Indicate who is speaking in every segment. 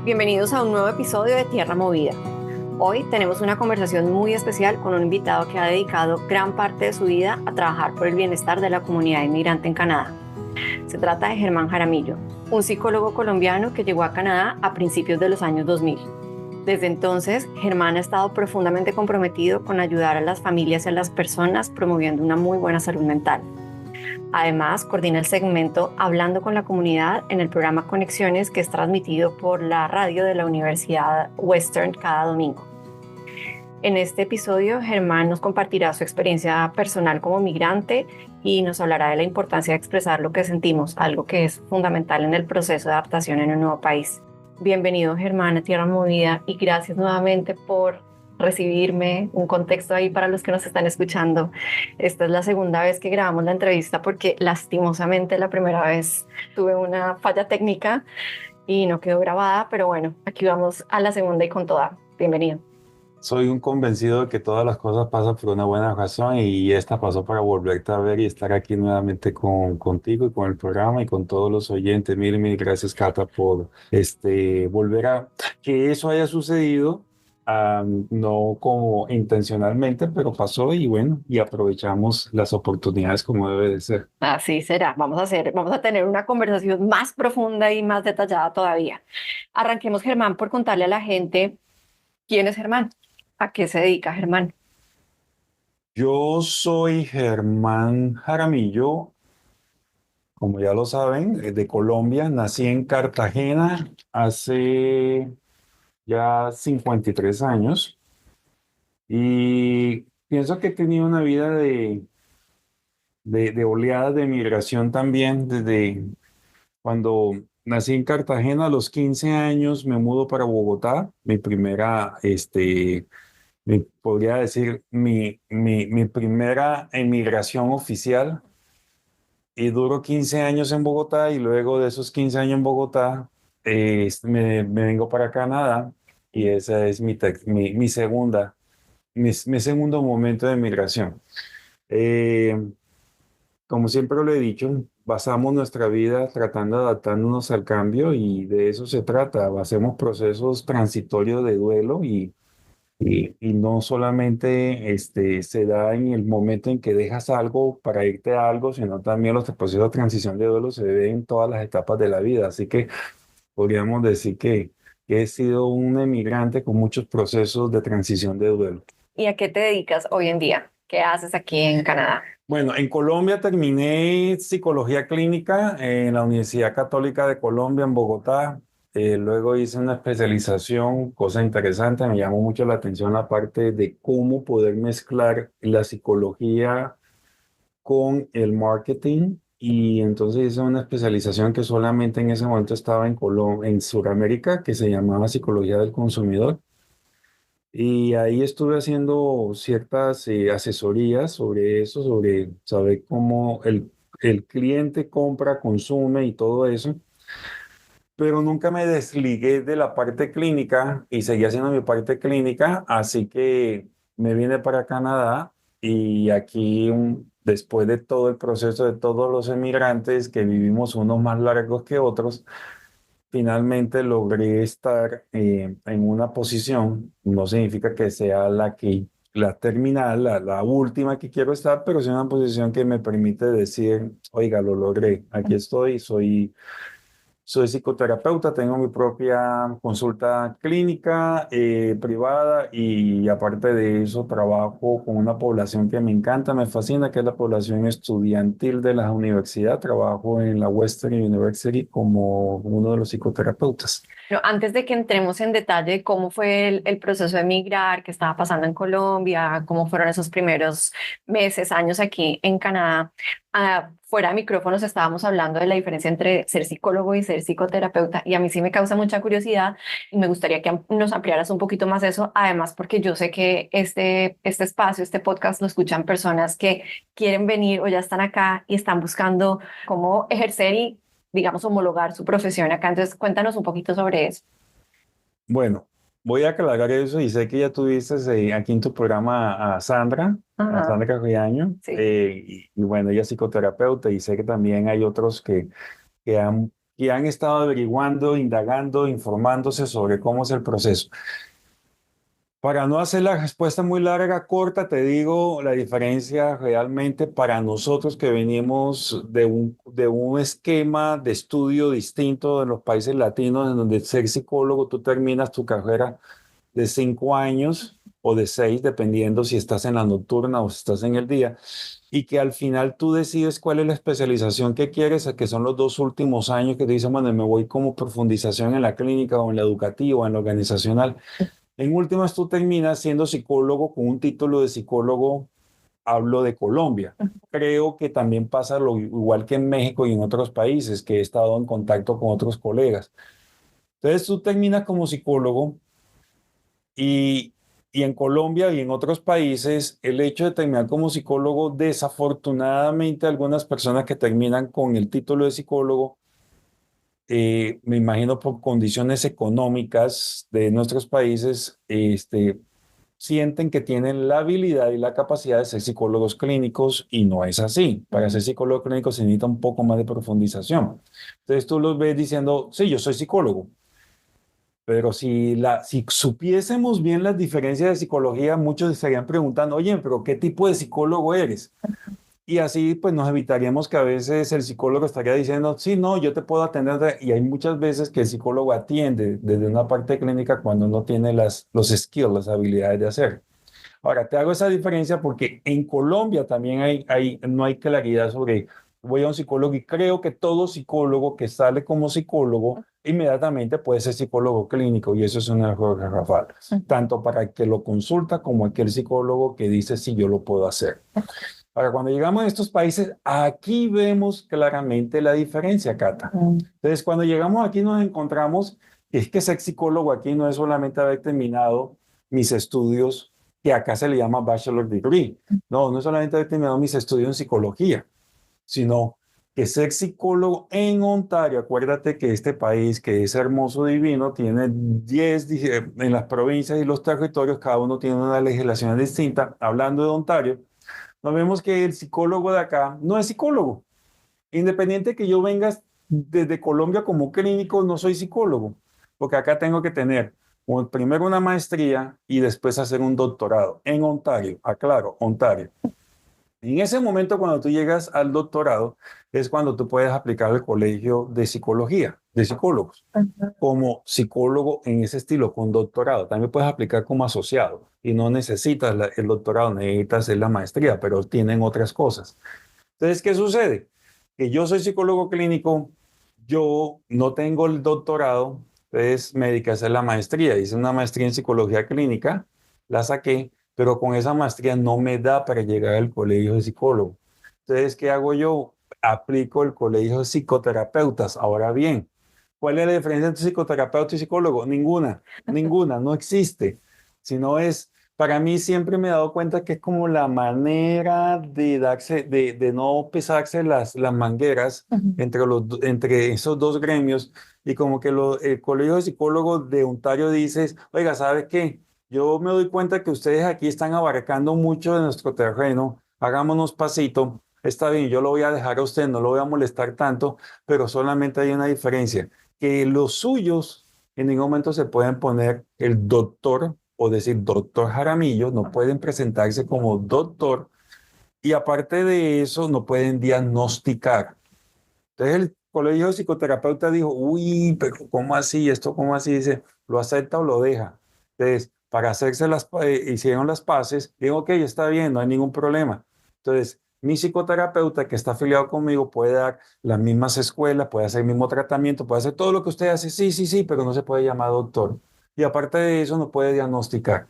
Speaker 1: Bienvenidos a un nuevo episodio de Tierra Movida. Hoy tenemos una conversación muy especial con un invitado que ha dedicado gran parte de su vida a trabajar por el bienestar de la comunidad inmigrante en Canadá. Se trata de Germán Jaramillo, un psicólogo colombiano que llegó a Canadá a principios de los años 2000. Desde entonces, Germán ha estado profundamente comprometido con ayudar a las familias y a las personas promoviendo una muy buena salud mental. Además, coordina el segmento Hablando con la Comunidad en el programa Conexiones, que es transmitido por la radio de la Universidad Western cada domingo. En este episodio, Germán nos compartirá su experiencia personal como migrante y nos hablará de la importancia de expresar lo que sentimos, algo que es fundamental en el proceso de adaptación en un nuevo país. Bienvenido, Germán, a Tierra Movida, y gracias nuevamente por recibirme. Un contexto ahí para los que nos están escuchando. Esta es la segunda vez que grabamos la entrevista porque lastimosamente la primera vez tuve una falla técnica y no quedó grabada, pero bueno, aquí vamos a la segunda y con toda. Bienvenido.
Speaker 2: Soy un convencido de que todas las cosas pasan por una buena razón y esta pasó para volverte a ver y estar aquí nuevamente contigo y con el programa y con todos los oyentes. Mil gracias, Cata, por volver a que eso haya sucedido, no como intencionalmente, pero pasó y bueno, y aprovechamos las oportunidades como debe de ser.
Speaker 1: Así será. Vamos a tener una conversación más profunda y más detallada todavía. Arranquemos, Germán, por contarle a la gente quién es Germán, a qué se dedica Germán.
Speaker 2: Yo soy Germán Jaramillo. Como ya lo saben, de Colombia. Nací en Cartagena hace ya 53 años y pienso que he tenido una vida de oleadas de migración también. Desde cuando nací en Cartagena, a los 15 años me mudo para Bogotá. Mi primera, podría decir, mi primera emigración oficial. Y duro 15 años en Bogotá y luego de esos 15 años en Bogotá me vengo para Canadá y esa es mi segundo momento de migración. Eh, Como siempre lo he dicho, basamos nuestra vida tratando de adaptarnos al cambio y de eso se trata. Hacemos procesos transitorios de duelo y no solamente se da en el momento en que dejas algo para irte a algo, sino también los procesos de transición de duelo se ven en todas las etapas de la vida. Así que podríamos decir que he sido un emigrante con muchos procesos de transición de duelo.
Speaker 1: ¿Y a qué te dedicas hoy en día? ¿Qué haces aquí en Canadá?
Speaker 2: Bueno, en Colombia terminé psicología clínica en la Universidad Católica de Colombia en Bogotá. Luego hice una especialización, cosa interesante, me llamó mucho la atención la parte de cómo poder mezclar la psicología con el marketing. Y entonces hice una especialización que solamente en ese momento estaba en Sudamérica, que se llamaba Psicología del Consumidor. Y ahí estuve haciendo ciertas asesorías sobre eso, sobre saber cómo el cliente compra, consume y todo eso. Pero nunca me desligué de la parte clínica y seguí haciendo mi parte clínica, así que me vine para Canadá y aquí, después de todo el proceso de todos los emigrantes que vivimos unos más largos que otros, finalmente logré estar en una posición. No significa que sea la terminal, la última que quiero estar, pero sí una posición que me permite decir, oiga, lo logré, aquí estoy, soy psicoterapeuta, tengo mi propia consulta clínica privada y aparte de eso trabajo con una población que me encanta, me fascina, que es la población estudiantil de la universidad. Trabajo en la Western University como uno de los psicoterapeutas.
Speaker 1: Pero antes de que entremos en detalle de cómo fue el proceso de migrar, qué estaba pasando en Colombia, cómo fueron esos primeros meses, años aquí en Canadá, fuera de micrófonos estábamos hablando de la diferencia entre ser psicólogo y ser psicoterapeuta, y a mí sí me causa mucha curiosidad y me gustaría que nos ampliaras un poquito más eso, además porque yo sé que este espacio, este podcast lo escuchan personas que quieren venir o ya están acá y están buscando cómo ejercer y, digamos, homologar su profesión acá. Entonces, cuéntanos un poquito sobre eso.
Speaker 2: Bueno, voy a aclarar eso y sé que ya tuviste aquí en tu programa a
Speaker 1: Ajá,
Speaker 2: Sandra Riaño,
Speaker 1: sí.
Speaker 2: y bueno, ella es psicoterapeuta y sé que también hay otros que han que han estado averiguando, indagando, informándose sobre cómo es el proceso. Para no hacer la respuesta muy larga, corta, te digo la diferencia realmente para nosotros que venimos de un esquema de estudio distinto de los países latinos, en donde ser psicólogo, tú terminas tu carrera de 5 años o de 6, dependiendo si estás en la nocturna o si estás en el día, y que al final tú decides cuál es la especialización que quieres, que son los 2 últimos años que te dicen, bueno, me voy como profundización en la clínica o en la educativa o en la organizacional. En últimas, tú terminas siendo psicólogo con un título de psicólogo, hablo de Colombia. Creo que también pasa lo igual que en México y en otros países, que he estado en contacto con otros colegas. Entonces, tú terminas como psicólogo y, y en Colombia y en otros países, el hecho de terminar como psicólogo, desafortunadamente, algunas personas que terminan con el título de psicólogo, me imagino por condiciones económicas de nuestros países, sienten que tienen la habilidad y la capacidad de ser psicólogos clínicos y no es así. Para ser psicólogo clínico se necesita un poco más de profundización. Entonces tú los ves diciendo, sí, yo soy psicólogo, pero si supiésemos bien las diferencias de psicología, muchos estarían preguntando, oye, pero ¿qué tipo de psicólogo eres? Y así pues nos evitaríamos que a veces el psicólogo estaría diciendo, sí, no, yo te puedo atender. Y hay muchas veces que el psicólogo atiende desde una parte clínica cuando no tiene los skills, las habilidades de hacer. Ahora, te hago esa diferencia porque en Colombia también no hay claridad sobre, voy a un psicólogo y creo que todo psicólogo que sale como psicólogo inmediatamente puede ser psicólogo clínico y eso es un error garrafal, tanto para el que lo consulta como aquel psicólogo que dice si yo lo puedo hacer. Ahora, cuando llegamos a estos países, aquí vemos claramente la diferencia, Cata. Entonces, cuando llegamos aquí nos encontramos que es que ser psicólogo aquí no es solamente haber terminado mis estudios, que acá se le llama bachelor degree. No, no es solamente haber terminado mis estudios en psicología, sino que ser psicólogo en Ontario, acuérdate que este país que es hermoso, divino, tiene 10, en las provincias y los territorios, cada uno tiene una legislación distinta. Hablando de Ontario, nos vemos que el psicólogo de acá no es psicólogo. Independiente que yo venga desde Colombia como clínico, no soy psicólogo, porque acá tengo que tener primero una maestría y después hacer un doctorado en Ontario. Aclaro, Ontario. En ese momento, cuando tú llegas al doctorado, es cuando tú puedes aplicar al colegio de psicología, de psicólogos, como psicólogo en ese estilo, con doctorado. También puedes aplicar como asociado y no necesitas el doctorado, necesitas hacer la maestría, pero tienen otras cosas. Entonces, ¿qué sucede? Que yo soy psicólogo clínico, yo no tengo el doctorado, entonces me dediqué a hacer la maestría. Hice una maestría en psicología clínica, la saqué, pero con esa maestría no me da para llegar al colegio de psicólogo. Entonces, ¿qué hago yo? Aplico el colegio de psicoterapeutas. Ahora bien, ¿cuál es la diferencia entre psicoterapeuta y psicólogo? Ninguna, ninguna, no existe. Sino es, para mí siempre me he dado cuenta que es como la manera de darse, de no pesarse las mangueras entre esos dos gremios y como que el Colegio de Psicólogos de Ontario dice, oiga, ¿sabe qué? Yo me doy cuenta que ustedes aquí están abarcando mucho de nuestro terreno, hagámonos pasito, está bien, yo lo voy a dejar a usted, no lo voy a molestar tanto, pero solamente hay una diferencia, que los suyos en ningún momento se pueden poner el doctor o decir doctor Jaramillo, no pueden presentarse como doctor y aparte de eso no pueden diagnosticar. Entonces el colegio de psicoterapeuta dijo, uy, pero ¿cómo así? ¿Esto cómo así? Dice, ¿lo acepta o lo deja? Entonces, para hacerse hicieron las paces, digo, ok, está bien, no hay ningún problema. Entonces, mi psicoterapeuta que está afiliado conmigo puede dar las mismas escuelas, puede hacer el mismo tratamiento, puede hacer todo lo que usted hace, sí, sí, sí, pero no se puede llamar doctor. Y aparte de eso, no puede diagnosticar.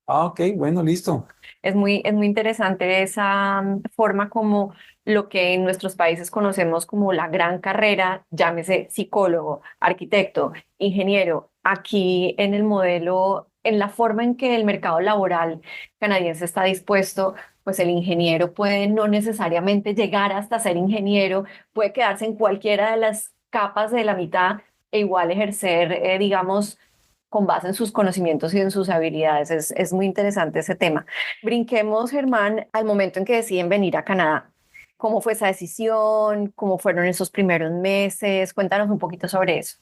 Speaker 2: Ah, ok, bueno, listo.
Speaker 1: Es muy interesante esa forma como lo que en nuestros países conocemos como la gran carrera, llámese psicólogo, arquitecto, ingeniero. Aquí en el modelo, en la forma en que el mercado laboral canadiense está dispuesto, pues el ingeniero puede no necesariamente llegar hasta ser ingeniero, puede quedarse en cualquiera de las capas de la mitad e igual ejercer, digamos, con base en sus conocimientos y en sus habilidades. Es muy interesante ese tema. Brinquemos, Germán, al momento en que deciden venir a Canadá. ¿Cómo fue esa decisión? ¿Cómo fueron esos primeros meses? Cuéntanos un poquito sobre eso.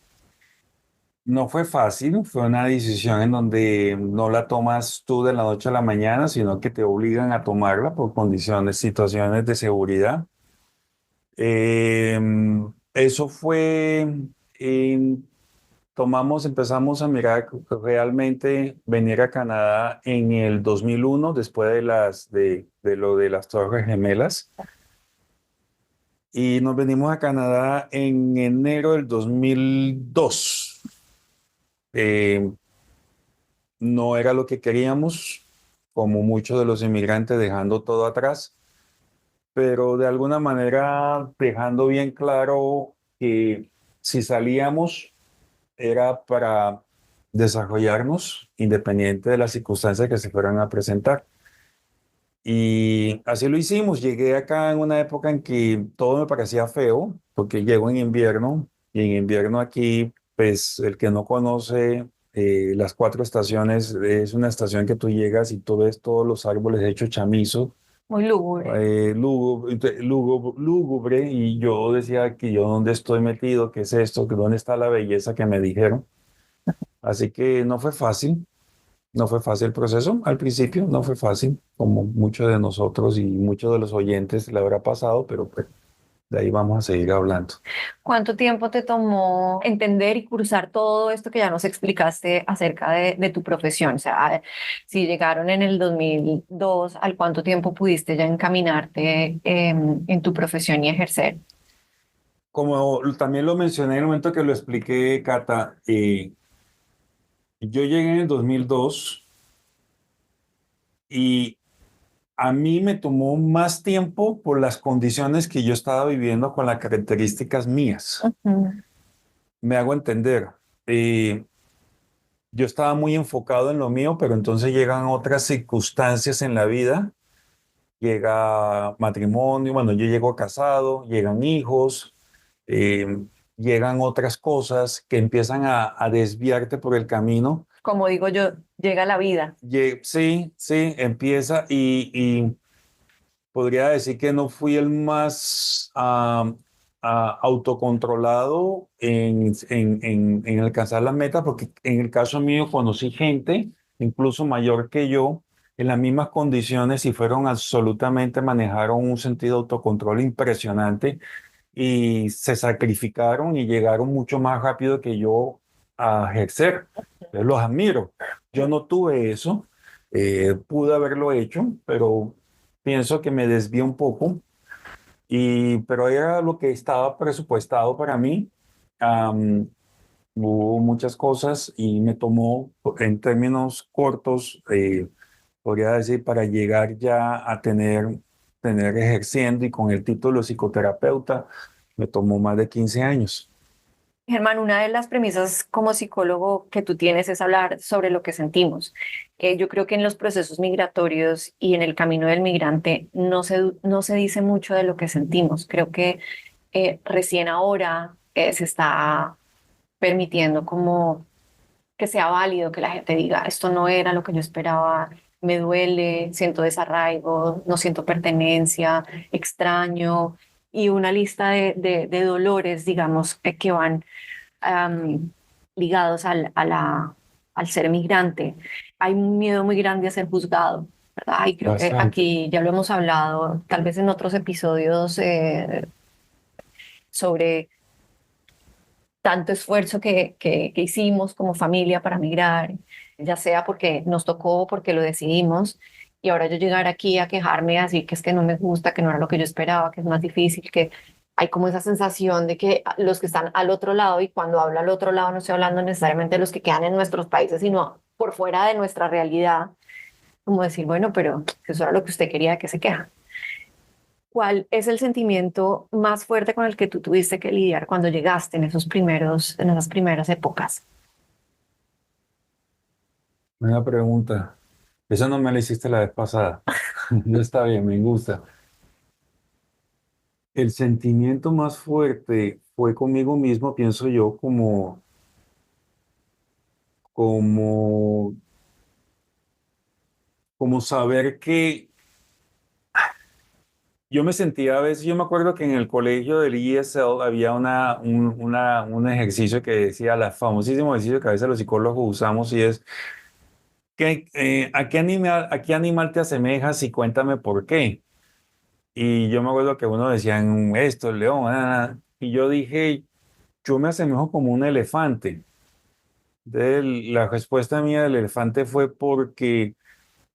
Speaker 2: No fue fácil, fue una decisión en donde no la tomas tú de la noche a la mañana, sino que te obligan a tomarla por condiciones, situaciones de seguridad. Eh, Eso fue, en- empezamos a mirar realmente venir a Canadá en el 2001, después de lo de las Torres Gemelas. Y nos venimos a Canadá en enero del 2002. Eh, no era lo que queríamos, como muchos de los inmigrantes dejando todo atrás, pero de alguna manera dejando bien claro que si salíamos era para desarrollarnos independiente de las circunstancias que se fueran a presentar. Y así lo hicimos. Llegué acá en una época en que todo me parecía feo, porque llego en invierno, y en invierno aquí, pues el que no conoce las cuatro estaciones, es una estación que tú llegas y tú ves todos los árboles hechos chamizo,
Speaker 1: Muy lúgubre.
Speaker 2: lúgubre, y yo decía que yo dónde estoy metido, qué es esto, que dónde está la belleza que me dijeron. Así que no fue fácil. No fue fácil el proceso, al principio no fue fácil, como muchos de nosotros y muchos de los oyentes le habrá pasado, pero pues de ahí vamos a seguir hablando.
Speaker 1: ¿Cuánto tiempo te tomó entender y cursar todo esto que ya nos explicaste acerca de tu profesión? O sea, si llegaron en el 2002, ¿al cuánto tiempo pudiste ya encaminarte en tu profesión y ejercer?
Speaker 2: Como también lo mencioné en el momento que lo expliqué, Cata, yo llegué en el 2002 y a mí me tomó más tiempo por las condiciones que yo estaba viviendo con las características mías.
Speaker 1: Ujú.
Speaker 2: Me hago entender. Eh, yo estaba muy enfocado en lo mío, pero entonces llegan otras circunstancias en la vida. Llega matrimonio, bueno, yo llego casado, llegan hijos, eh, llegan otras cosas que empiezan a desviarte por el camino.
Speaker 1: Como digo yo, llega la vida.
Speaker 2: Sí, sí, empieza y podría decir que no fui el más autocontrolado en alcanzar las metas, porque en el caso mío conocí gente, incluso mayor que yo, en las mismas condiciones y fueron absolutamente, manejaron un sentido de autocontrol impresionante y se sacrificaron y llegaron mucho más rápido que yo a ejercer. Yo los admiro. Yo no tuve eso, pude haberlo hecho, pero pienso que me desvié un poco, pero era lo que estaba presupuestado para mí. Am, Hubo muchas cosas y me tomó en términos cortos, podría decir, para llegar ya a tener ejerciendo y con el título de psicoterapeuta, me tomó más de 15 años.
Speaker 1: Germán, una de las premisas como psicólogo que tú tienes es hablar sobre lo que sentimos. Yo creo que en los procesos migratorios y en el camino del migrante no se dice mucho de lo que sentimos. Creo que recién ahora se está permitiendo como que sea válido que la gente diga, esto no era lo que yo esperaba, me duele, siento desarraigo, no siento pertenencia, extraño, y una lista de dolores, digamos, que van am, ligados al ser migrante. Hay un miedo muy grande a ser juzgado, ¿verdad? Y creo que
Speaker 2: Bastante.
Speaker 1: aquí ya lo hemos hablado, tal vez en otros episodios, sobre tanto esfuerzo que hicimos como familia para migrar, ya sea porque nos tocó o porque lo decidimos. Y ahora yo llegar aquí a quejarme, así que es que no me gusta, que no era lo que yo esperaba, que es más difícil, que hay como esa sensación de que los que están al otro lado, y cuando hablo al otro lado no estoy hablando necesariamente de los que quedan en nuestros países, sino por fuera de nuestra realidad, como decir, bueno, pero si eso era lo que usted quería, ¿que se queja? ¿Cuál es el sentimiento más fuerte con el que tú tuviste que lidiar cuando llegaste en esas primeras épocas?
Speaker 2: Una pregunta. Eso no me la hiciste la vez pasada. No está bien, me gusta. El sentimiento más fuerte fue conmigo mismo, pienso yo, como, como saber que yo me sentía a veces, yo me acuerdo que en el colegio del ESL había un ejercicio que decía, la famosísimo ejercicio que a veces los psicólogos usamos y es, ¿a qué animal te asemejas y cuéntame por qué? Y yo me acuerdo que uno decía, esto, el león, y yo dije, yo me asemejo como un elefante. La respuesta mía del elefante fue porque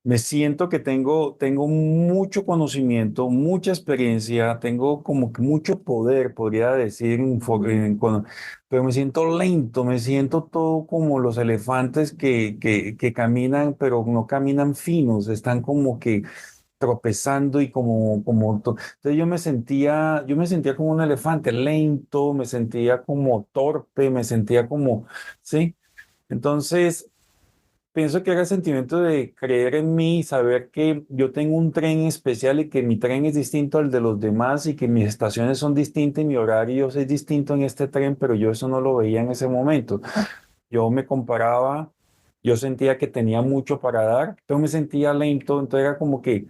Speaker 2: me siento que tengo mucho conocimiento, mucha experiencia, tengo como que mucho poder, podría decir, pero me siento lento, me siento todo como los elefantes que caminan, pero no caminan finos, están como que tropezando y entonces yo me sentía como un elefante lento, me sentía como torpe, me sentía como, ¿sí? Entonces, pienso que era el sentimiento de creer en mí, saber que yo tengo un tren especial y que mi tren es distinto al de los demás y que mis estaciones son distintas y mi horario es distinto en este tren, pero yo eso no lo veía en ese momento. Yo me comparaba, yo sentía que tenía mucho para dar, pero me sentía lento, entonces era como que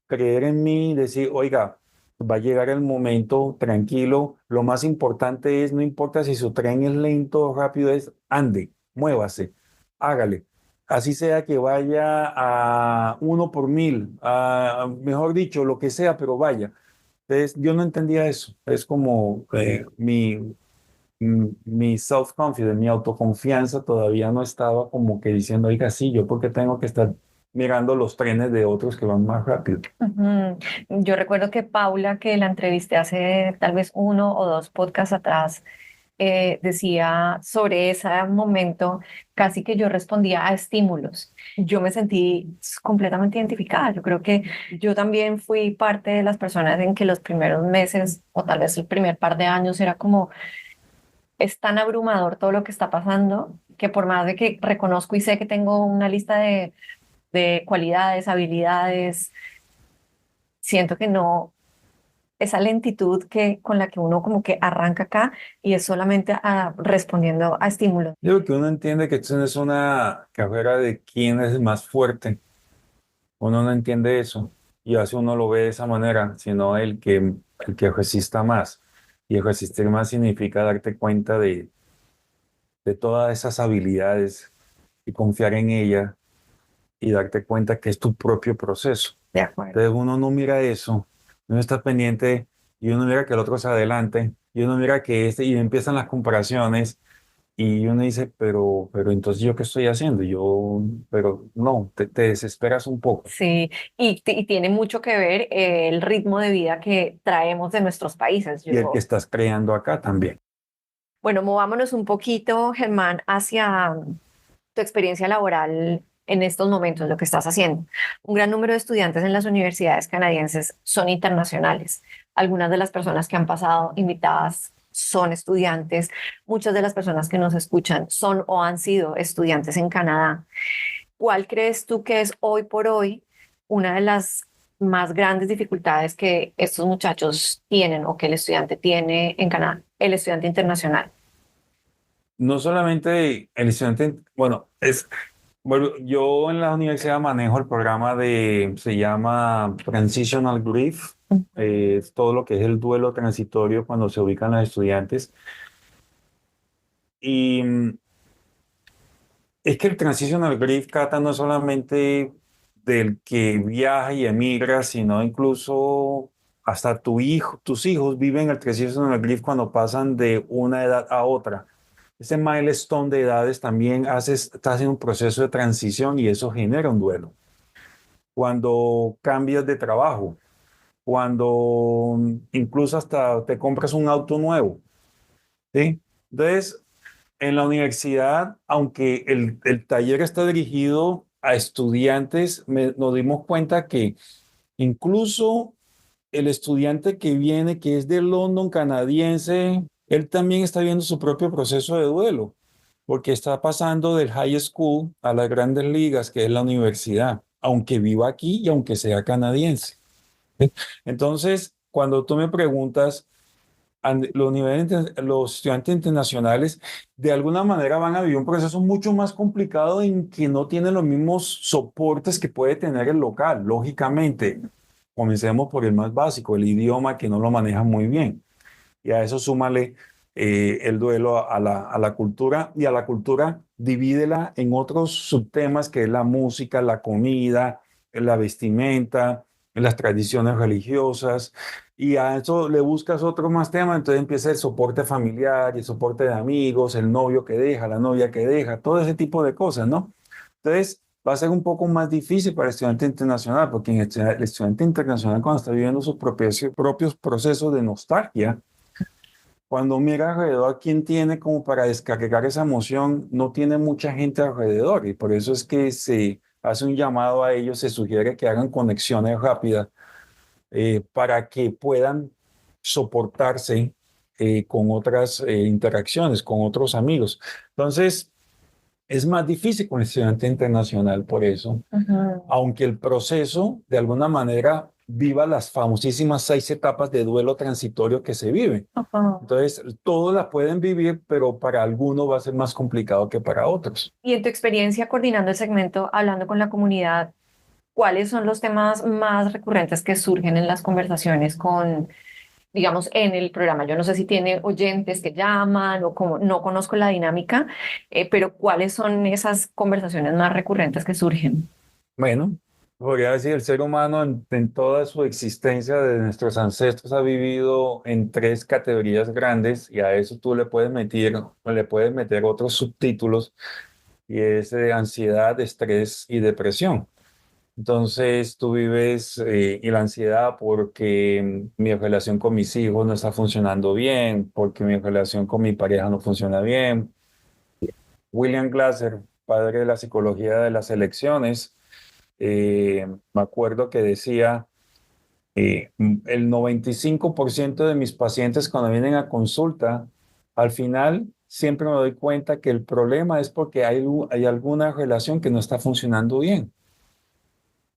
Speaker 2: creer en mí, decir, oiga, va a llegar el momento, tranquilo, lo más importante es, no importa si su tren es lento o rápido, es ande, muévase, hágale. Así sea que vaya a 1 por 1000, mejor dicho, lo que sea, pero vaya. Entonces, yo no entendía eso. Es como mi self-confidence, mi autoconfianza todavía no estaba como que diciendo, oiga, sí, yo porque tengo que estar mirando los trenes de otros que van más rápido.
Speaker 1: Ujú. Yo recuerdo que Paula, que la entrevisté hace tal vez uno o dos podcasts atrás, decía sobre ese momento, casi que yo respondía a estímulos. Yo me sentí completamente identificada. Yo creo que yo también fui parte de las personas en que los primeros meses o tal vez el primer par de años era como, es tan abrumador todo lo que está pasando que por más de que reconozco y sé que tengo una lista de cualidades, habilidades, siento que no, esa lentitud que con la que uno como que arranca acá y es solamente respondiendo a estímulos.
Speaker 2: Digo que uno entiende que esto no es una carrera de quién es el más fuerte. Uno no entiende eso y así uno lo ve de esa manera, sino el que resista más. Y el resistir más significa darte cuenta de todas esas habilidades y confiar en ella y darte cuenta que es tu propio proceso.
Speaker 1: De acuerdo.
Speaker 2: Entonces uno no mira eso, uno está pendiente y uno mira que el otro se adelante y uno mira que y empiezan las comparaciones y uno dice, pero entonces ¿yo qué estoy haciendo? Pero no, te desesperas un poco.
Speaker 1: Sí, y tiene mucho que ver el ritmo de vida que traemos de nuestros países.
Speaker 2: Y el que estás creando acá también.
Speaker 1: Bueno, movámonos un poquito, Germán, hacia tu experiencia laboral en estos momentos, lo que estás haciendo. Un gran número de estudiantes en las universidades canadienses son internacionales. Algunas de las personas que han pasado invitadas son estudiantes. Muchas de las personas que nos escuchan son o han sido estudiantes en Canadá. ¿Cuál crees tú que es hoy por hoy una de las más grandes dificultades que estos muchachos tienen o que el estudiante tiene en Canadá, el estudiante internacional?
Speaker 2: No solamente el estudiante, bueno, yo en la universidad manejo el programa se llama Transitional Grief, es todo lo que es el duelo transitorio cuando se ubican los estudiantes. Y es que el Transitional Grief, Cata, no es solamente del que viaja y emigra, sino incluso hasta tus hijos viven el Transitional Grief cuando pasan de una edad a otra. Ese milestone de edades también está haciendo un proceso de transición y eso genera un duelo. Cuando cambias de trabajo, cuando incluso hasta te compras un auto nuevo, ¿sí? Entonces, en la universidad, aunque el taller está dirigido a estudiantes, nos dimos cuenta que incluso el estudiante que viene, que es de London, canadiense, él también está viendo su propio proceso de duelo, porque está pasando del high school a las grandes ligas, que es la universidad, aunque viva aquí y aunque sea canadiense. ¿Sí? Entonces, cuando tú me preguntas, los estudiantes internacionales de alguna manera van a vivir un proceso mucho más complicado en que no tienen los mismos soportes que puede tener el local, lógicamente. comencemos por el más básico, el idioma que no lo manejan muy bien. Y a eso súmale el duelo a la cultura, y a la cultura divídela en otros subtemas que es la música, la comida, la vestimenta, las tradiciones religiosas, y a eso le buscas otro más tema, entonces empieza el soporte familiar, el soporte de amigos, el novio que deja, la novia que deja, todo ese tipo de cosas, ¿no? Entonces va a ser un poco más difícil para el estudiante internacional, porque el estudiante internacional, cuando está viviendo sus propios procesos de nostalgia, cuando mira alrededor quién tiene como para descargar esa emoción, no tiene mucha gente alrededor, y por eso es que se hace un llamado a ellos, se sugiere que hagan conexiones rápidas para que puedan soportarse con otras interacciones, con otros amigos. Entonces, es más difícil con el estudiante internacional por eso,
Speaker 1: Ujú.
Speaker 2: aunque el proceso de alguna manera viva las famosísimas 6 etapas de duelo transitorio que se viven.
Speaker 1: Ajá.
Speaker 2: Entonces, todos la pueden vivir, pero para algunos va a ser más complicado que para otros.
Speaker 1: Y en tu experiencia coordinando el segmento, hablando con la comunidad, ¿cuáles son los temas más recurrentes que surgen en las conversaciones con, digamos, en el programa? Yo no sé si tiene oyentes que llaman o como, no conozco la dinámica, pero ¿cuáles son esas conversaciones más recurrentes que surgen?
Speaker 2: Bueno, podría decir, el ser humano en toda su existencia de nuestros ancestros ha vivido en 3 categorías grandes, y a eso tú le puedes meter otros subtítulos, y es de ansiedad, estrés y depresión. Entonces tú vives y la ansiedad porque mi relación con mis hijos no está funcionando bien, porque mi relación con mi pareja no funciona bien. William Glasser, padre de la psicología de las elecciones, me acuerdo que decía, el 95% de mis pacientes cuando vienen a consulta, al final siempre me doy cuenta que el problema es porque hay alguna relación que no está funcionando bien,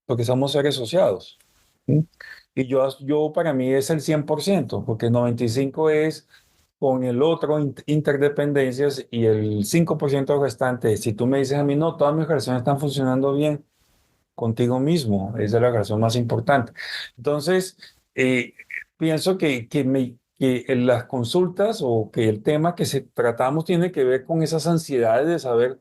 Speaker 2: porque somos seres asociados. ¿Sí? Y yo para mí es el 100%, porque el 95% es con el otro interdependencias, y el 5% restante, si tú me dices a mí, no, todas mis relaciones están funcionando bien, contigo mismo, esa es la razón más importante. Entonces, pienso que en las consultas, o que el tema que tratamos tiene que ver con esas ansiedades de saber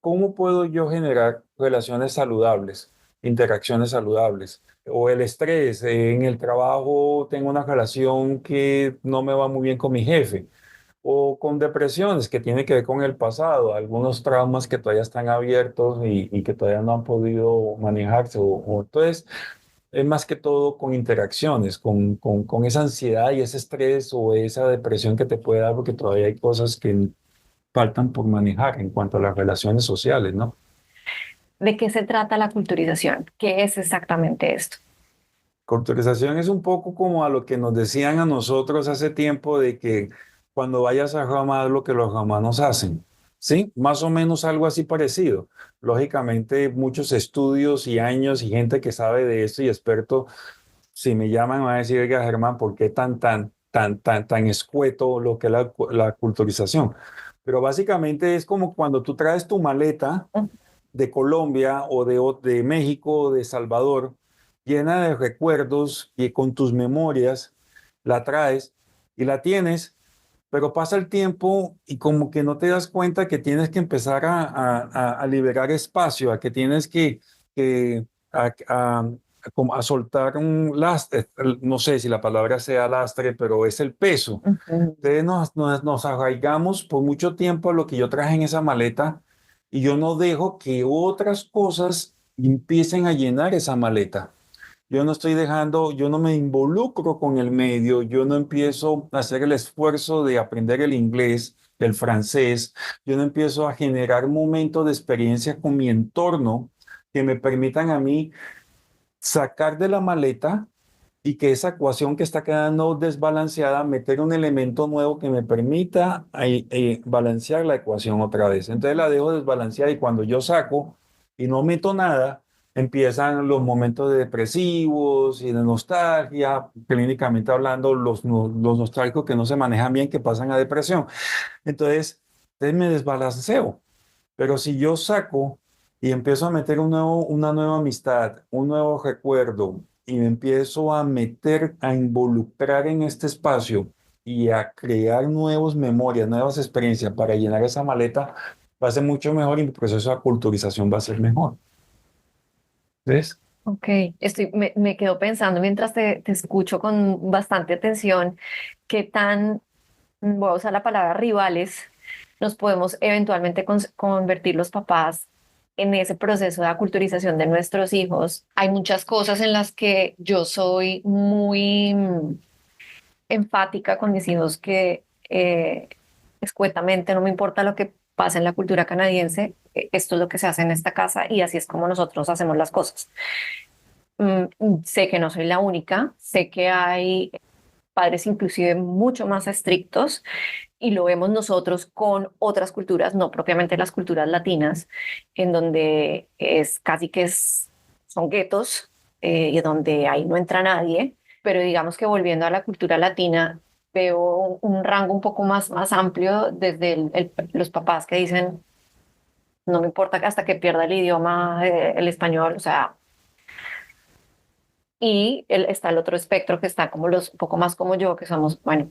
Speaker 2: cómo puedo yo generar relaciones saludables, interacciones saludables. O el estrés, en el trabajo tengo una relación que no me va muy bien con mi jefe, o con depresiones que tiene que ver con el pasado, algunos traumas que todavía están abiertos y que todavía no han podido manejarse. Entonces, es más que todo con interacciones, con esa ansiedad y ese estrés o esa depresión que te puede dar, porque todavía hay cosas que faltan por manejar en cuanto a las relaciones sociales, ¿no?
Speaker 1: ¿De qué se trata la culturización? ¿Qué es exactamente esto?
Speaker 2: Culturización es un poco como a lo que nos decían a nosotros hace tiempo, de que cuando vayas a Roma, haz lo que los romanos hacen. ¿Sí? Más o menos algo así parecido. Lógicamente, muchos estudios y años y gente que sabe de esto y experto, si me llaman, me van a decir, oiga, Germán, ¿por qué tan escueto lo que es la culturización? Pero básicamente es como cuando tú traes tu maleta de Colombia o de México o de Salvador, llena de recuerdos, y con tus memorias la traes y la tienes, pero pasa el tiempo y como que no te das cuenta que tienes que empezar a liberar espacio, a que tienes que como a soltar un lastre, no sé si la palabra sea lastre, pero es el peso.
Speaker 1: Ujú.
Speaker 2: Entonces nos arraigamos por mucho tiempo a lo que yo traje en esa maleta, y yo no dejo que otras cosas empiecen a llenar esa maleta. Yo no estoy dejando, yo no me involucro con el medio, yo no empiezo a hacer el esfuerzo de aprender el inglés, el francés, yo no empiezo a generar momentos de experiencia con mi entorno que me permitan a mí sacar de la maleta, y que esa ecuación que está quedando desbalanceada, meter un elemento nuevo que me permita balancear la ecuación otra vez. Entonces la dejo desbalanceada, y cuando yo saco y no meto nada, empiezan los momentos de depresivos y de nostalgia, clínicamente hablando, los nostálgicos que no se manejan bien, que pasan a depresión. Entonces me desbalanceo. Pero si yo saco y empiezo a meter una nueva amistad, un nuevo recuerdo, y me empiezo a meter, a involucrar en este espacio y a crear nuevas memorias, nuevas experiencias para llenar esa maleta, va a ser mucho mejor y mi proceso de aculturización va a ser mejor. ¿Ves?
Speaker 1: Ok, me quedo pensando mientras te escucho con bastante atención, qué tan, voy a usar la palabra rivales, nos podemos eventualmente convertir los papás en ese proceso de aculturización de nuestros hijos. Hay muchas cosas en las que yo soy muy enfática con mis hijos que escuetamente no me importa lo que pasa en la cultura canadiense, esto es lo que se hace en esta casa y así es como nosotros hacemos las cosas. Sé que no soy la única, sé que hay padres inclusive mucho más estrictos y lo vemos nosotros con otras culturas, no propiamente las culturas latinas, en donde es casi que son guetos y donde ahí no entra nadie, pero digamos que volviendo a la cultura latina, veo un rango un poco más amplio desde los papás que dicen, no me importa que hasta que pierda el idioma, el español, o sea, y está el otro espectro que está como los un poco más como yo, que somos, bueno,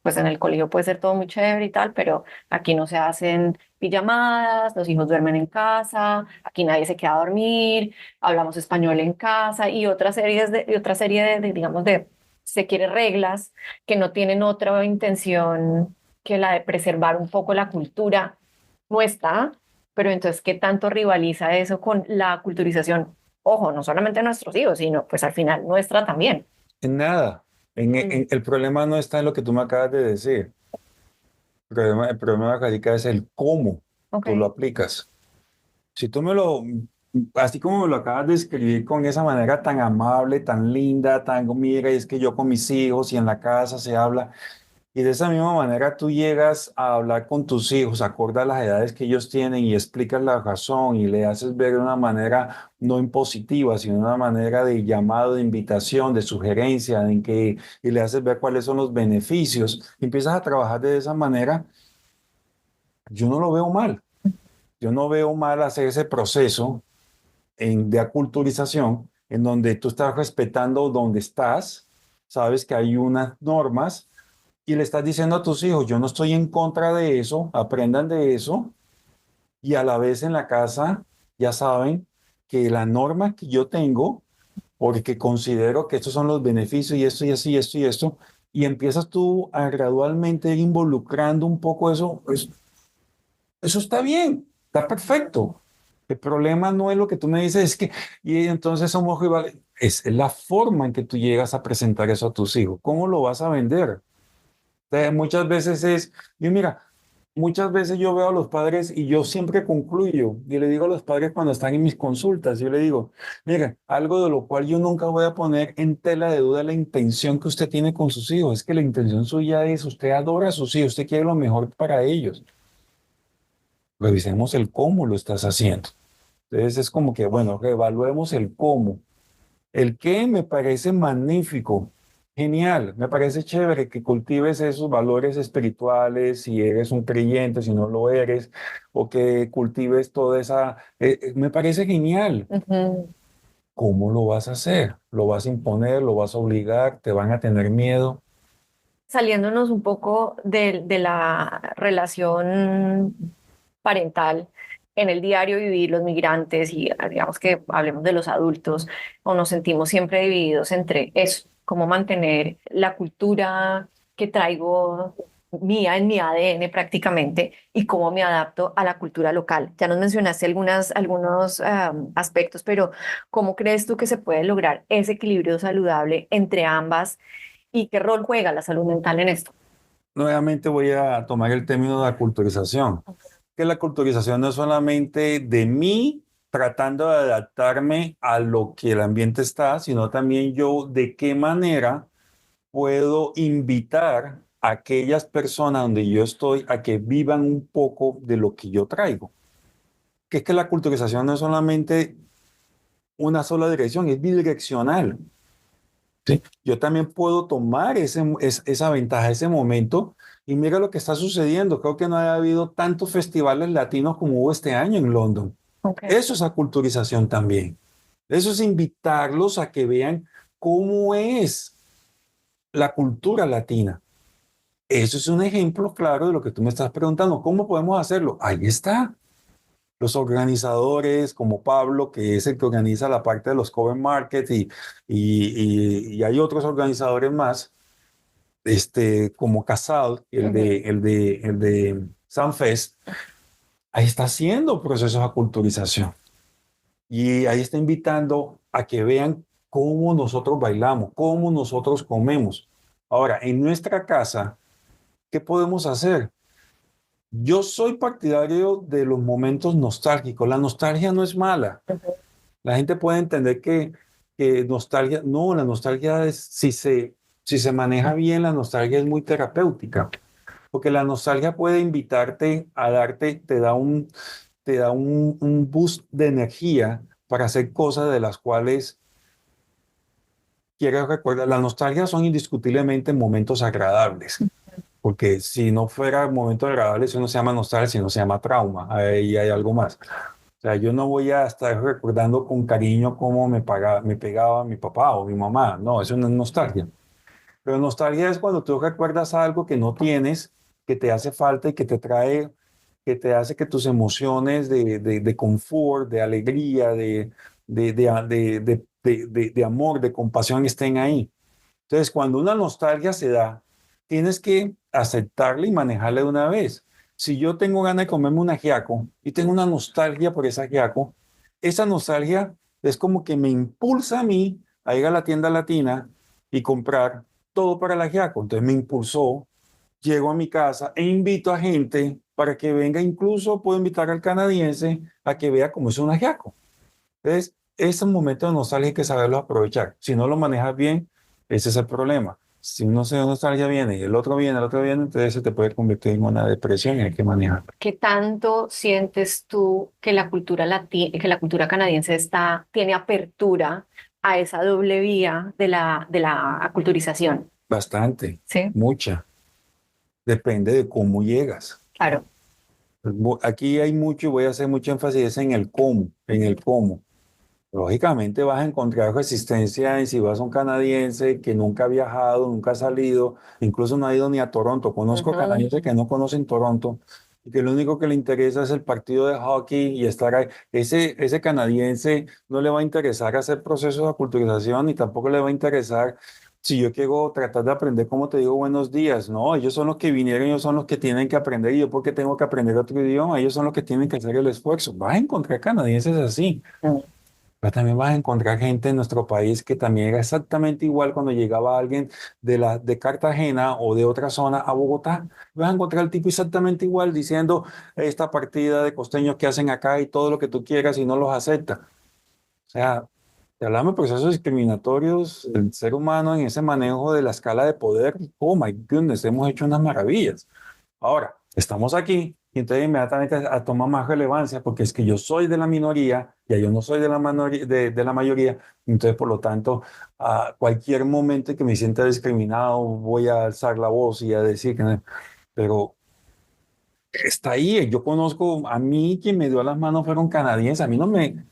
Speaker 1: pues en el colegio puede ser todo muy chévere y tal, pero aquí no se hacen pijamadas, los hijos duermen en casa, aquí nadie se queda a dormir, hablamos español en casa y otra serie digamos, de, se quiere reglas que no tienen otra intención que la de preservar un poco la cultura nuestra, pero entonces, ¿qué tanto rivaliza eso con la culturización? Ojo, no solamente nuestros hijos, sino pues al final nuestra también.
Speaker 2: En nada.
Speaker 1: Mm,
Speaker 2: El problema no está en lo que tú me acabas de decir. El problema radica es el cómo
Speaker 1: ok.
Speaker 2: tú lo aplicas. Si tú me lo, así como me lo acabas de escribir con esa manera tan amable, tan linda, tan, mira, y es que yo con mis hijos y en la casa se habla, y de esa misma manera tú llegas a hablar con tus hijos, acorde a las edades que ellos tienen y explicas la razón y le haces ver de una manera no impositiva, sino de una manera de llamado, de invitación, de sugerencia, en que, y le haces ver cuáles son los beneficios, y empiezas a trabajar de esa manera, yo no lo veo mal. Yo no veo mal hacer ese proceso de aculturización en donde tú estás respetando donde estás, sabes que hay unas normas y le estás diciendo a tus hijos, yo no estoy en contra de eso, aprendan de eso y a la vez en la casa ya saben que la norma que yo tengo, porque considero que estos son los beneficios y esto y así, esto y esto, y empiezas tú a gradualmente ir involucrando un poco eso, eso está bien, está perfecto. El problema no es lo que tú me dices, es que, y entonces somos rivales. Es la forma en que tú llegas a presentar eso a tus hijos. ¿Cómo lo vas a vender? Muchas veces y mira, muchas veces yo veo a los padres y yo siempre concluyo y le digo a los padres cuando están en mis consultas, yo le digo, mira, algo de lo cual yo nunca voy a poner en tela de duda la intención que usted tiene con sus hijos. Es que la intención suya es, usted adora a sus hijos, usted quiere lo mejor para ellos. Revisemos el cómo lo estás haciendo. Entonces es como que, bueno, reevaluemos el cómo. El qué me parece magnífico, genial, me parece chévere que cultives esos valores espirituales, si eres un creyente, si no lo eres, o que cultives toda esa, me parece genial.
Speaker 1: Ujú.
Speaker 2: ¿Cómo lo vas a hacer? ¿Lo vas a imponer? ¿Lo vas a obligar? ¿Te van a tener miedo?
Speaker 1: Saliéndonos un poco de la relación parental en el diario vivir los migrantes y digamos que hablemos de los adultos, o nos sentimos siempre divididos entre eso, cómo mantener la cultura que traigo mía en mi ADN prácticamente y cómo me adapto a la cultura local. Ya nos mencionaste algunos aspectos, pero ¿cómo crees tú que se puede lograr ese equilibrio saludable entre ambas y qué rol juega la salud mental en esto?
Speaker 2: Nuevamente voy a tomar el término de aculturización. Que la culturización no es solamente de mí tratando de adaptarme a lo que el ambiente está, sino también yo de qué manera puedo invitar a aquellas personas donde yo estoy a que vivan un poco de lo que yo traigo. Que es que la culturización no es solamente una sola dirección, es bidireccional. ¿Sí? Yo también puedo tomar esa ventaja, ese momento, y mira lo que está sucediendo. Creo que no ha habido tantos festivales latinos como hubo este año en London.
Speaker 1: Ok.
Speaker 2: Eso es aculturización también. Eso es invitarlos a que vean cómo es la cultura latina. Eso es un ejemplo claro de lo que tú me estás preguntando. ¿Cómo podemos hacerlo? Ahí está. Los organizadores como Pablo, que es el que organiza la parte de los cover markets y hay otros organizadores más, como Casal, el de Sunfest, ahí está haciendo procesos de aculturización. Y ahí está invitando a que vean cómo nosotros bailamos, cómo nosotros comemos. Ahora, en nuestra casa, ¿qué podemos hacer? Yo soy partidario de los momentos nostálgicos. La nostalgia no es mala. La gente puede entender que nostalgia, no, la nostalgia es, si se maneja bien, la nostalgia es muy terapéutica, porque la nostalgia puede invitarte a darte, te da un boost de energía para hacer cosas de las cuales quieres recordar. La nostalgia son indiscutiblemente momentos agradables. Porque si no fuera momento agradable, eso no se llama nostalgia, sino se llama trauma. Ahí hay algo más. O sea, yo no voy a estar recordando con cariño cómo me pegaba mi papá o mi mamá. No, eso no es nostalgia. Pero nostalgia es cuando tú recuerdas algo que no tienes, que te hace falta y que te hace que tus emociones de confort, de alegría, de amor, de compasión estén ahí. Entonces, cuando una nostalgia se da, tienes que aceptarla y manejarla de una vez. Si yo tengo ganas de comerme un ajiaco y tengo una nostalgia por ese ajiaco, esa nostalgia es como que me impulsa a mí a ir a la tienda latina y comprar todo para el ajiaco. Entonces me impulsó, llego a mi casa e invito a gente para que venga, incluso puedo invitar al canadiense a que vea cómo es un ajiaco. Entonces, ese momento de nostalgia hay que saberlo aprovechar. Si no lo manejas bien, ese es el problema. Si uno se nostalgia viene y el otro viene, entonces se te puede convertir en una depresión y hay que manejar.
Speaker 1: ¿Qué tanto sientes tú que que la cultura canadiense tiene apertura a esa doble vía de la aculturización?
Speaker 2: Bastante,
Speaker 1: Sí,
Speaker 2: mucha. Depende de cómo llegas.
Speaker 1: claro.
Speaker 2: Aquí hay mucho y voy a hacer mucho énfasis en el cómo, en el cómo. Lógicamente vas a encontrar resistencia en si vas a un canadiense que nunca ha viajado, nunca ha salido, incluso no ha ido ni a Toronto. Conozco
Speaker 1: Ujú.
Speaker 2: canadienses que no conocen Toronto y que lo único que le interesa es el partido de hockey y estar ahí. Ese canadiense no le va a interesar hacer procesos de aculturización ni tampoco le va a interesar si yo quiero tratar de aprender, como te digo, buenos días. No, ellos son los que vinieron, ellos son los que tienen que aprender y yo porque tengo que aprender otro idioma, ellos son los que tienen que hacer el esfuerzo. Vas a encontrar canadienses así.
Speaker 1: Mm.
Speaker 2: Pero también vas a encontrar gente en nuestro país que también era exactamente igual cuando llegaba alguien de Cartagena o de otra zona a Bogotá. Vas a encontrar al tipo exactamente igual diciendo esta partida de costeños que hacen acá y todo lo que tú quieras y no los acepta. O sea, te hablamos de procesos discriminatorios, el ser humano en ese manejo de la escala de poder. Oh my goodness, hemos hecho unas maravillas. Ahora, estamos aquí y entonces inmediatamente toma más relevancia porque es que yo soy de la minoría, ya yo no soy de la mayoría, entonces por lo tanto, a cualquier momento que me sienta discriminado, voy a alzar la voz y a decir que no. Pero está ahí, yo conozco, a mí quien me dio las manos fueron canadienses, a mí no me,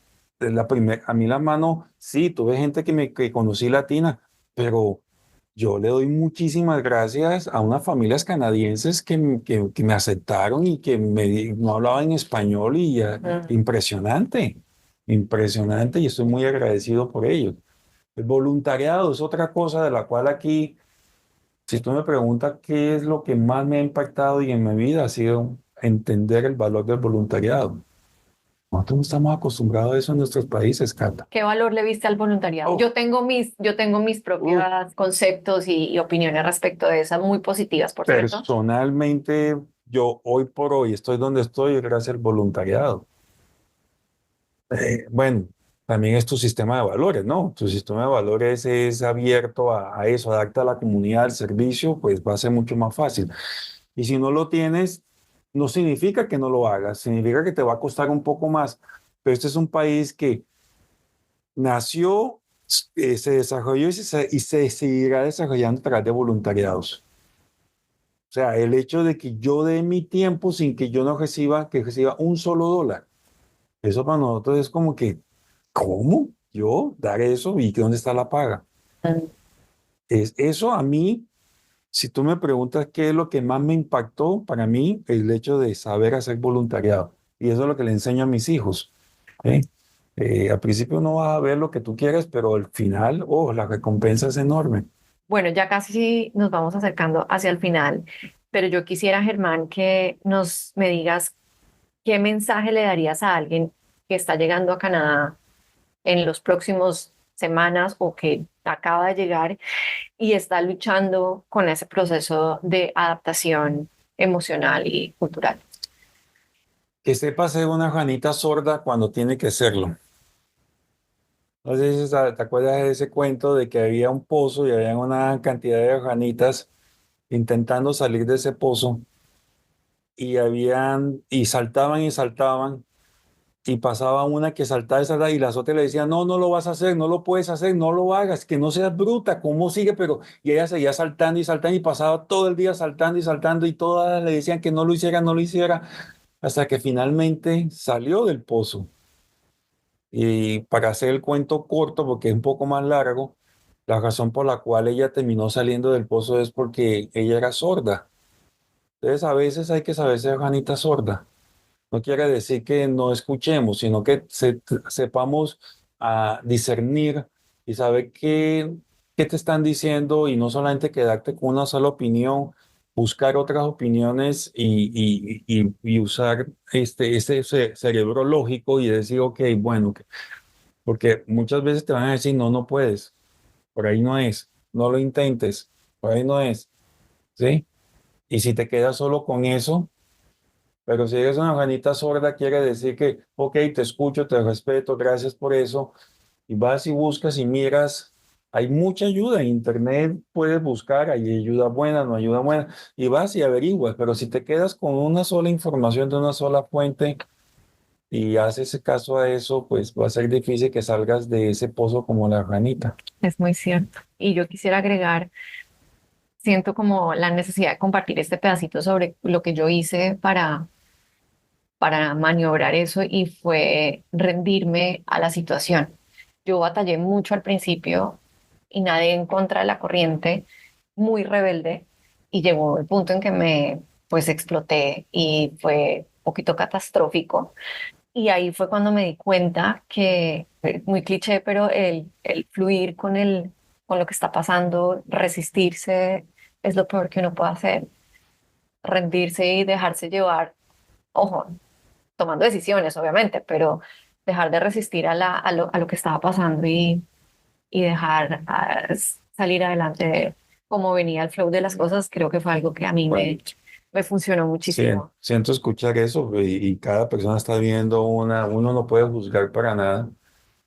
Speaker 2: a mí las manos, sí, tuve gente que conocí latina, pero yo le doy muchísimas gracias a unas familias canadienses que me aceptaron y que no hablaban español y
Speaker 1: Mm.
Speaker 2: impresionante, impresionante y estoy muy agradecido por ello. El voluntariado es otra cosa de la cual aquí, si tú me preguntas qué es lo que más me ha impactado y en mi vida ha sido entender el valor del voluntariado. Nosotros no estamos acostumbrados a eso en nuestros países, Cata.
Speaker 1: ¿Qué valor le viste al voluntariado?
Speaker 2: Oh,
Speaker 1: Yo tengo mis
Speaker 2: uh,
Speaker 1: propios conceptos y opiniones respecto de esas, muy positivas, por cierto.
Speaker 2: personalmente, yo hoy por hoy estoy donde estoy gracias al voluntariado. Bueno, también es tu sistema de valores, ¿no? Tu sistema de valores es abierto a eso, adapta a la comunidad, al servicio, pues va a ser mucho más fácil. Y si no lo tienes, no significa que no lo hagas, significa que te va a costar un poco más. Pero este es un país que nació, se desarrolló y se seguirá desarrollando a través de voluntariados. O sea, el hecho de que yo dé mi tiempo sin que yo no reciba, que reciba un solo dólar. Eso para nosotros es como que, ¿cómo? ¿Yo dar eso? ¿Y dónde está la paga?
Speaker 1: Mm.
Speaker 2: Eso a mí, si tú me preguntas qué es lo que más me impactó, para mí, el hecho de saber hacer voluntariado. Y eso es lo que le enseño a mis hijos. ¿Eh? Al principio no vas a ver lo que tú quieres, pero al final, oh, la recompensa es enorme.
Speaker 1: Bueno, ya casi nos vamos acercando hacia el final, pero yo quisiera, Germán, que me digas qué mensaje le darías a alguien que está llegando a Canadá en los próximos semanas o que acaba de llegar y está luchando con ese proceso de adaptación emocional y cultural.
Speaker 2: Que sepa ser una Juanita sorda cuando tiene que serlo. No sé si te acuerdas de ese cuento de que había un pozo y había una cantidad de ranitas intentando salir de ese pozo y saltaban y saltaban y pasaba una que saltaba y saltaba y las otras le decían, no, no lo vas a hacer, no lo puedes hacer, no lo hagas, que no seas bruta, ¿cómo sigue? Pero y ella seguía saltando y saltando y pasaba todo el día saltando y saltando y todas le decían que no lo hiciera, no lo hiciera, hasta que finalmente salió del pozo. Y para hacer el cuento corto, porque es un poco más largo, la razón por la cual ella terminó saliendo del pozo es porque ella era sorda. Entonces a veces hay que saber ser Juanita sorda. No quiere decir que no escuchemos, sino que sepamos discernir y saber qué te están diciendo y no solamente quedarte con una sola opinión, buscar otras opiniones y usar este cerebro lógico y decir, ok, bueno, porque muchas veces te van a decir, no, no puedes, por ahí no es, no lo intentes, por ahí no es, ¿sí? Y si te quedas solo con eso, pero si eres una Juanita sorda, quiere decir que, ok, te escucho, te respeto, gracias por eso, y vas y buscas y miras. Hay mucha ayuda en internet, puedes buscar, hay ayuda buena, no ayuda buena, y vas y averiguas, pero si te quedas con una sola información de una sola fuente y haces caso a eso, pues va a ser difícil que salgas de ese pozo como la ranita.
Speaker 1: Es muy cierto. Y yo quisiera agregar, siento como la necesidad de compartir este pedacito sobre lo que yo hice para maniobrar eso y fue rendirme a la situación. Yo batallé mucho al principio y nadé en contra de la corriente, muy rebelde, y llegó el punto en que pues exploté y fue un poquito catastrófico. Y ahí fue cuando me di cuenta que, muy cliché, pero el fluir con lo que está pasando, resistirse, es lo peor que uno puede hacer. Rendirse y dejarse llevar, ojo, tomando decisiones, obviamente, pero dejar de resistir a lo que estaba pasando y dejar salir adelante como venía el flow de las cosas, creo que fue algo que a mí
Speaker 2: Bueno,
Speaker 1: me funcionó
Speaker 2: sí,
Speaker 1: muchísimo.
Speaker 2: siento escuchar eso y cada persona está viendo uno no puede juzgar para nada.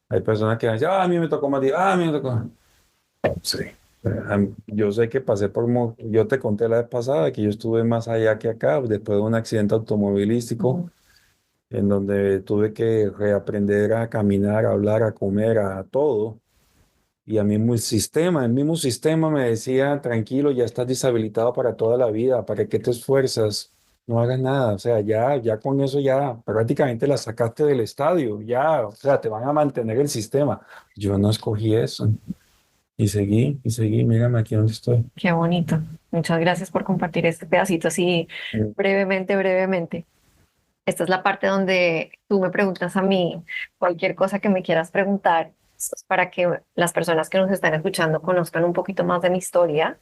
Speaker 2: Hay personas que dicen, ah, a mí me tocó más, a mí me tocó. Sí. Yo sé que pasé yo te conté la vez pasada que yo estuve más allá que acá, después de un accidente automovilístico, en donde tuve que reaprender a caminar, a hablar, a comer, a todo. Y a mí el mismo sistema me decía, tranquilo, ya estás deshabilitado para toda la vida, ¿para qué te esfuerzas? No hagas nada, o sea, ya con eso ya prácticamente la sacaste del estadio, ya, o sea, te van a mantener el sistema. Yo no escogí eso. Y seguí, mírame aquí donde estoy.
Speaker 1: Qué bonito. Muchas gracias por compartir este pedacito así
Speaker 2: Mm.
Speaker 1: brevemente, brevemente. Esta es la parte donde tú me preguntas a mí cualquier cosa que me quieras preguntar. Esto es para que las personas que nos están escuchando conozcan un poquito más de mi historia.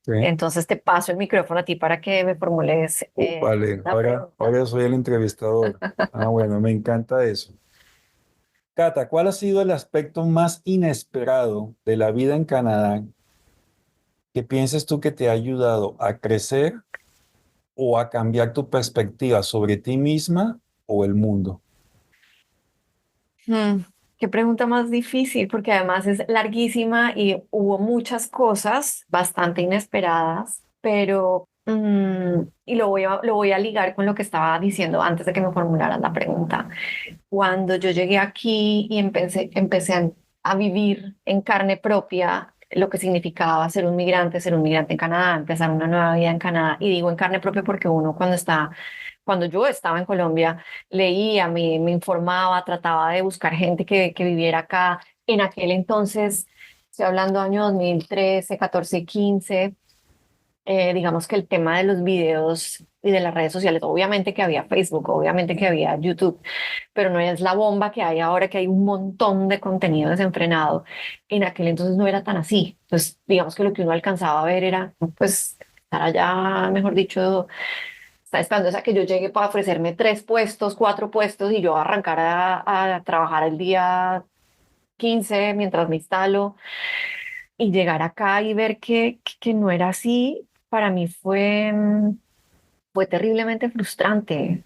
Speaker 2: Sí.
Speaker 1: Entonces te paso el micrófono a ti para que me formules
Speaker 2: Vale,
Speaker 1: la pregunta.
Speaker 2: ahora soy el entrevistador. Ah, bueno, me encanta eso. Cata, ¿cuál ha sido el aspecto más inesperado de la vida en Canadá que piensas tú que te ha ayudado a crecer o a cambiar tu perspectiva sobre ti misma o el mundo?
Speaker 1: Hmm, qué pregunta más difícil, porque además es larguísima y hubo muchas cosas bastante inesperadas, pero y lo voy a ligar con lo que estaba diciendo antes de que me formularan la pregunta. Cuando yo llegué aquí y empecé a vivir en carne propia lo que significaba ser un migrante en Canadá, empezar una nueva vida en Canadá, y digo en carne propia porque uno cuando yo estaba en Colombia, leía, me informaba, trataba de buscar gente que viviera acá. En aquel entonces Estoy hablando año 2013, 14, 15. Digamos que el tema de los videos y de las redes sociales, obviamente que había Facebook, obviamente que había YouTube, pero no es la bomba que hay ahora, que hay un montón de contenido desenfrenado. En aquel entonces no era tan así. Entonces, digamos que lo que uno alcanzaba a ver era, pues, estar allá, mejor dicho, estar esperando a que yo llegue para ofrecerme 3 puestos, 4 puestos y yo arrancar a trabajar el día 15 mientras me instalo y llegar acá y ver que no era así, para mí fue terriblemente frustrante.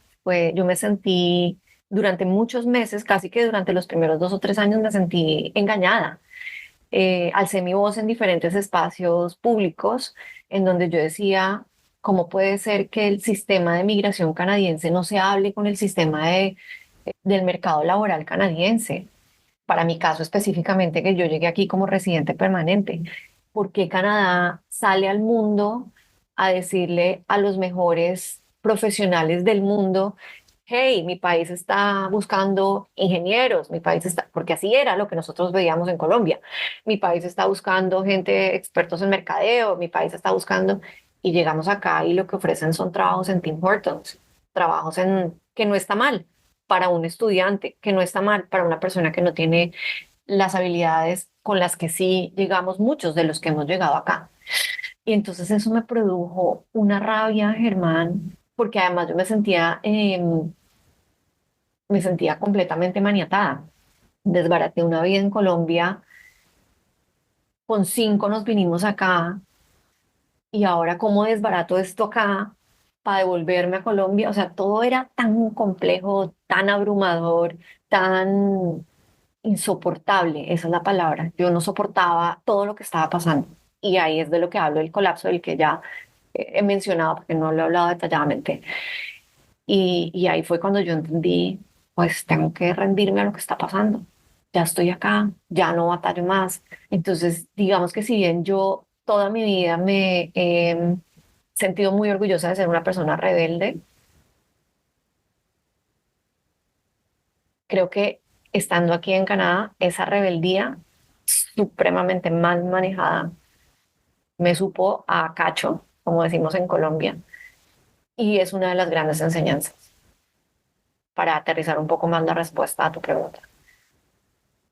Speaker 1: Yo me sentí durante muchos meses, casi que durante los primeros 2 o 3 años, me sentí engañada. Alcé mi voz en diferentes espacios públicos en donde yo decía, ¿cómo puede ser que el sistema de migración canadiense no se hable con el sistema del mercado laboral canadiense? Para mi caso específicamente, que yo llegué aquí como residente permanente. ¿Por qué Canadá sale al mundo a decirle a los mejores profesionales del mundo, hey, mi país está buscando ingenieros, mi país está, porque así era lo que nosotros veíamos en Colombia, mi país está buscando gente, expertos en mercadeo, mi país está buscando, y llegamos acá y lo que ofrecen son trabajos en Tim Hortons, trabajos que no está mal para un estudiante, que no está mal para una persona que no tiene las habilidades con las que sí llegamos muchos de los que hemos llegado acá. Y entonces eso me produjo una rabia, Germán, porque además yo me sentía completamente maniatada. Desbaraté una vida en Colombia, con 5 nos vinimos acá y ahora cómo desbarato esto acá para devolverme a Colombia. O sea, todo era tan complejo, tan abrumador, tan insoportable, esa es la palabra. Yo no soportaba todo lo que estaba pasando. Y ahí es de lo que hablo, el colapso del que ya he mencionado, porque no lo he hablado detalladamente. Y ahí fue cuando yo entendí, pues tengo que rendirme a lo que está pasando. Ya estoy acá, ya no batallo más. Entonces, digamos que si bien yo toda mi vida me he sentido muy orgullosa de ser una persona rebelde, creo que estando aquí en Canadá, esa rebeldía supremamente mal manejada me supo a cacho, como decimos en Colombia, y es una de las grandes enseñanzas para aterrizar un poco más la respuesta a tu pregunta.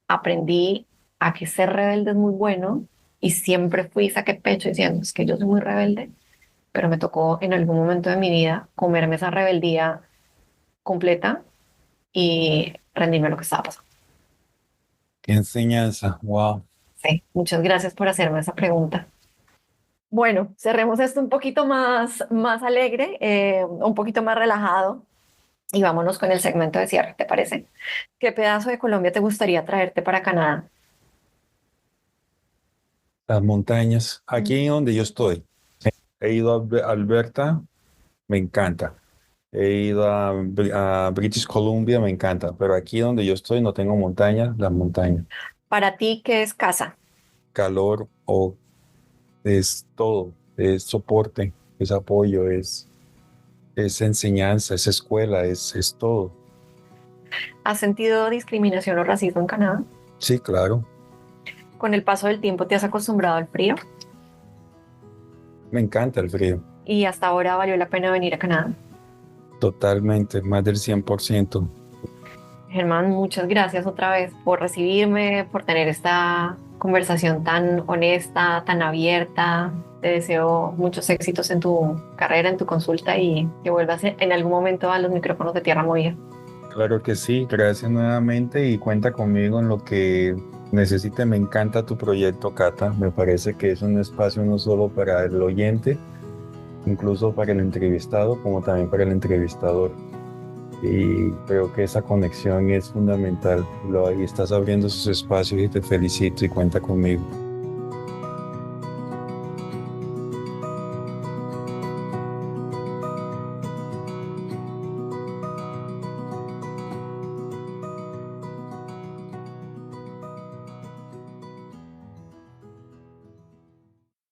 Speaker 1: Aprendí a que ser rebelde es muy bueno y siempre fui saqué pecho diciendo, es que yo soy muy rebelde, pero me tocó en algún momento de mi vida comerme esa rebeldía completa y rendirme a lo que estaba pasando.
Speaker 2: Qué enseñanza, wow.
Speaker 1: Sí, muchas gracias por hacerme esa pregunta. Bueno, cerremos esto un poquito más alegre, un poquito más relajado y vámonos con el segmento de cierre, ¿te parece? ¿Qué pedazo de Colombia te gustaría traerte para Canadá?
Speaker 2: Las montañas,
Speaker 1: Mm.
Speaker 2: aquí donde yo estoy. He ido a Alberta, me encanta. He ido a British Columbia, me encanta. Pero aquí donde yo estoy no tengo montañas, las montañas.
Speaker 1: Para ti, ¿qué es casa?
Speaker 2: Calor o es todo, es soporte, es apoyo, es enseñanza, es escuela, es todo.
Speaker 1: ¿Has sentido discriminación o racismo en Canadá?
Speaker 2: Sí, claro,
Speaker 1: Con el paso del tiempo te has acostumbrado al frío
Speaker 2: me encanta el frío,
Speaker 1: y hasta ahora valió la pena venir a Canadá.
Speaker 2: totalmente, más del 100%.
Speaker 1: Germán, muchas gracias otra vez por recibirme, por tener esta conversación tan honesta, tan abierta. Te deseo muchos éxitos en tu carrera, en tu consulta y que vuelvas en algún momento a los micrófonos de Tierra Movida.
Speaker 2: Claro que sí, gracias nuevamente y cuenta conmigo en lo que necesite. Me encanta tu proyecto, Cata. Me parece que es un espacio no solo para el oyente, incluso para el entrevistado, como también para el entrevistador. Y creo que esa conexión es fundamental. Ahí estás abriendo esos espacios y te felicito y cuenta conmigo.